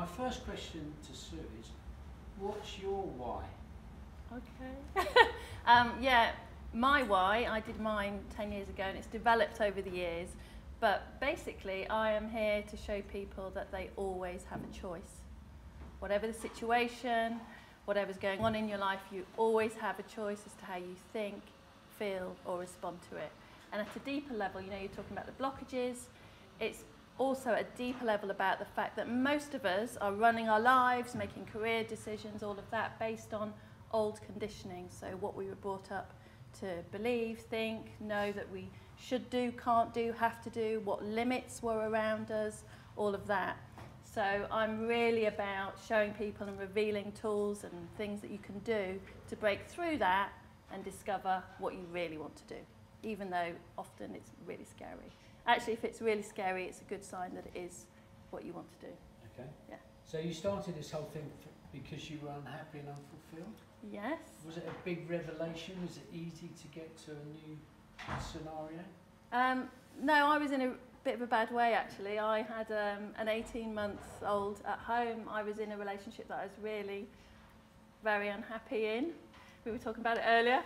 my first question to Sue is, what's your why? Okay. Yeah, my why, I did mine 10 years ago and it's developed over the years. But basically, I am here to show people that they always have a choice. Whatever the situation, whatever's going on in your life, you always have a choice as to how you think, feel, or respond to it. And at a deeper level, you know, you're talking about the blockages. It's also at a deeper level about the fact that most of us are running our lives, making career decisions, all of that based on old conditioning. So what we were brought up to believe, think, know that we should do, can't do, have to do, what limits were around us, all of that. So I'm really about showing people and revealing tools and things that you can do to break through that and discover what you really want to do, even though often it's really scary. Actually, if it's really scary, it's a good sign that it is what you want to do. Okay. Yeah. So you started this whole thing because you were unhappy and unfulfilled? Yes. Was it a big revelation? Was it easy to get to a new scenario? No, I was in a bit of a bad way actually. I had an 18-month-old at home. I was in a relationship that I was really very unhappy in. We were talking about it earlier.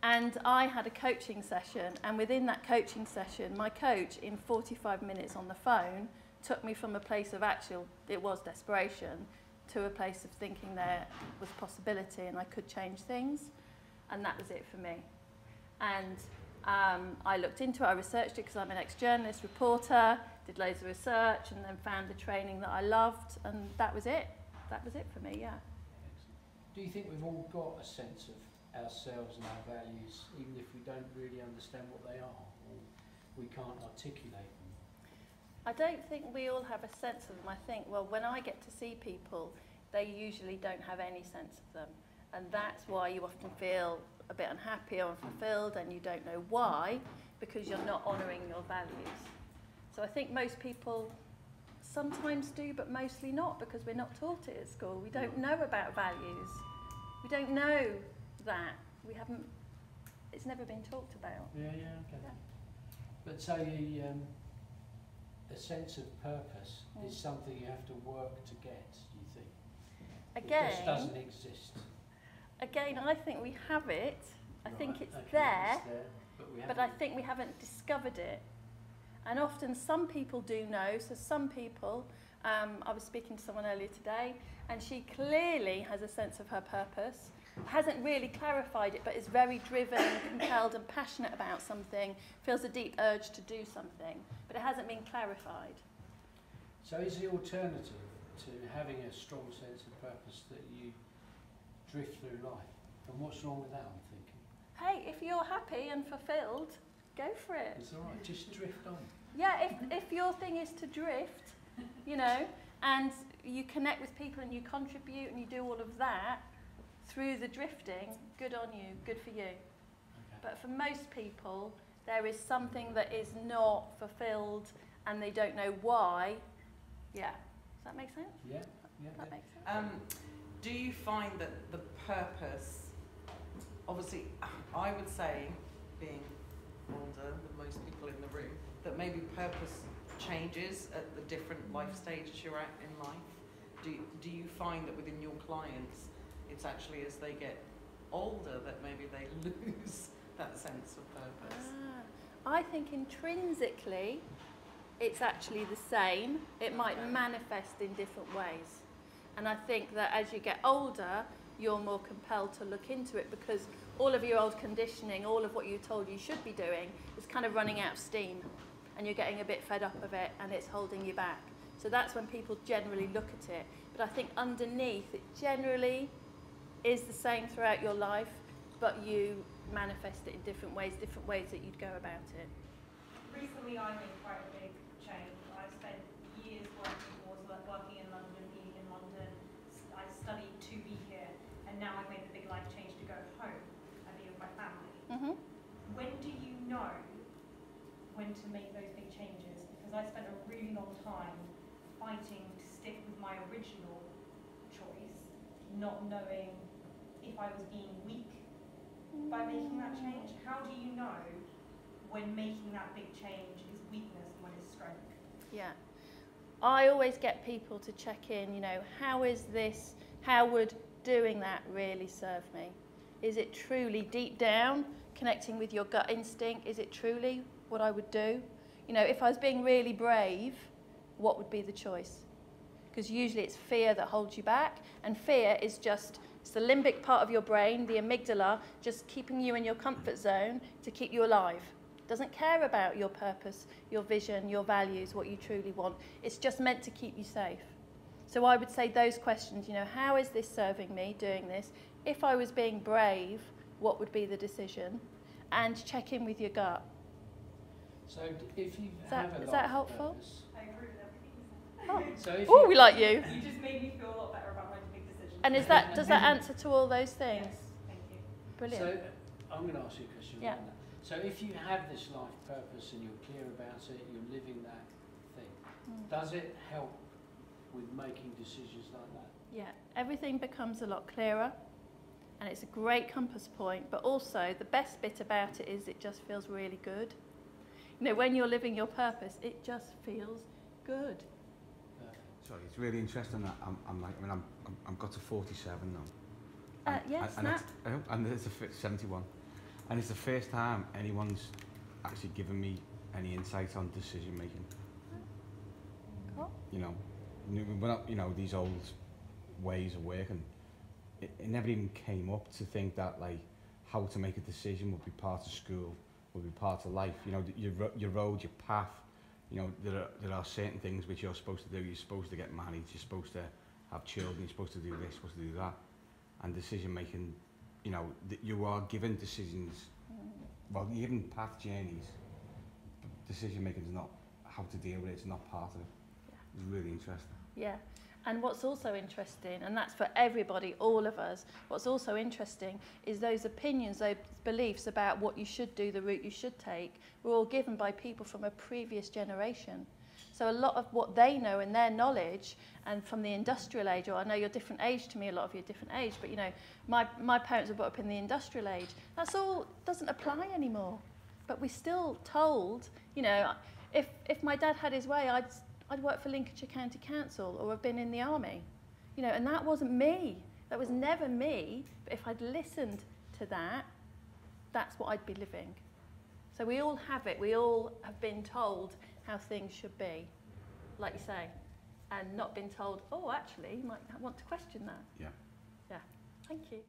And I had a coaching session, and within that coaching session, my coach, in 45 minutes on the phone, took me from a place of it was desperation, to a place of thinking there was possibility and I could change things. And that was it for me. And I looked into it, I researched it because I'm an ex-journalist, reporter, did loads of research and then found the training that I loved, and that was it. That was it for me, yeah. Excellent. Do you think we've all got a sense of ourselves and our values, even if we don't really understand what they are, or we can't articulate them? I don't think we all have a sense of them. I think, well, when I get to see people, they usually don't have any sense of them. And that's why you often feel a bit unhappy or unfulfilled, and you don't know why, because you're not honouring your values. So I think most people sometimes do, but mostly not, because we're not taught it at school. We don't know about values. We don't know that. We haven't, it's never been talked about. Yeah, okay. Yeah. But so a sense of purpose is something you have to work to get, do you think? Again, it just doesn't exist. Again, I think we have it. I think it's there, but I think we haven't discovered it. And often some people do know. So some people, I was speaking to someone earlier today, and she clearly has a sense of her purpose, hasn't really clarified it, but is very driven, compelled and passionate about something, feels a deep urge to do something, but it hasn't been clarified. So is the alternative to having a strong sense of purpose that you drift through life? And what's wrong with that, I'm thinking? Hey, if you're happy and fulfilled, go for it. It's all right, just drift on. Yeah, if your thing is to drift, you know, and you connect with people and you contribute and you do all of that through the drifting, good on you, good for you. Okay. But for most people, there is something that is not fulfilled and they don't know why. Yeah. Does that make sense? Yeah. That makes sense. Do you find that the purpose, obviously, I would say, being older than most people in the room, that maybe purpose changes at the different life stages you're at in life? Do you find that within your clients, it's actually as they get older that maybe they lose that sense of purpose? I think intrinsically, it's actually the same. It might manifest in different ways. And I think that as you get older, you're more compelled to look into it because all of your old conditioning, all of what you're told you should be doing is kind of running out of steam and you're getting a bit fed up of it and it's holding you back. So that's when people generally look at it. But I think underneath, it generally is the same throughout your life, but you manifest it in different ways that you'd go about it. Recently I made quite a big change. I spent years working in London, being in London. I studied to be here, and now I've made the big life change to go home and be with my family. Mm-hmm. When do you know when to make those big changes? Because I spent a really long time fighting to stick with my original choice, not knowing if I was being weak by making that change. How do you know when making that big change is weakness and when it's strength? Yeah. I always get people to check in, you know, how would doing that really serve me? Is it truly deep down, connecting with your gut instinct? Is it truly what I would do? You know, if I was being really brave, what would be the choice? Because usually it's fear that holds you back, and fear is just, it's the limbic part of your brain, the amygdala, just keeping you in your comfort zone to keep you alive. Doesn't care about your purpose, your vision, your values, what you truly want. It's just meant to keep you safe. So I would say those questions, you know, how is this serving me, doing this? If I was being brave, what would be the decision? And check in with your gut. So if you Is that helpful? Purpose, I agree with everything you said. Oh, so if oh you, we like you. You just made me feel a lot better about my big decisions. And is that, does that answer to all those things? Yes, thank you. Brilliant. So I'm going to ask you a question. Yeah. On that. So if you have this life purpose and you're clear about it, you're living that thing, does it help with making decisions like that? Yeah, everything becomes a lot clearer, and it's a great compass point, but also the best bit about it is it just feels really good. You know, when you're living your purpose, it just feels good. Sorry, it's really interesting that I'm got to 47 now. Yes, And it's 71. And it's the first time anyone's actually given me any insight on decision making. Cool. You know, we're not, you know, these old ways of working. It never even came up to think that, like, how to make a decision would be part of school, would be part of life. You know, your road, your path. You know, there are certain things which you're supposed to do. You're supposed to get married. You're supposed to have children. You're supposed to do this. Supposed to do that. And decision making, you know, you are given decisions. Well, you're given path journeys. Decision making is not how to deal with it. It's not part of it. Yeah. It's really interesting. Yeah, and what's also interesting, and that's for everybody, all of us, what's also interesting is those opinions, those beliefs about what you should do, the route you should take, were all given by people from a previous generation. So a lot of what they know and their knowledge, and from the industrial age, or I know you're different age to me, a lot of you are different age, but you know, my parents were brought up in the industrial age. That's all doesn't apply anymore. But we're still told, you know, if my dad had his way, I'd work for Lincolnshire County Council or have been in the army. You know, and that wasn't me. That was never me. But if I'd listened to that, that's what I'd be living. So we all have it. We all have been told how things should be, like you say, and not been told, oh, actually, you might want to question that. Yeah. Yeah. Thank you.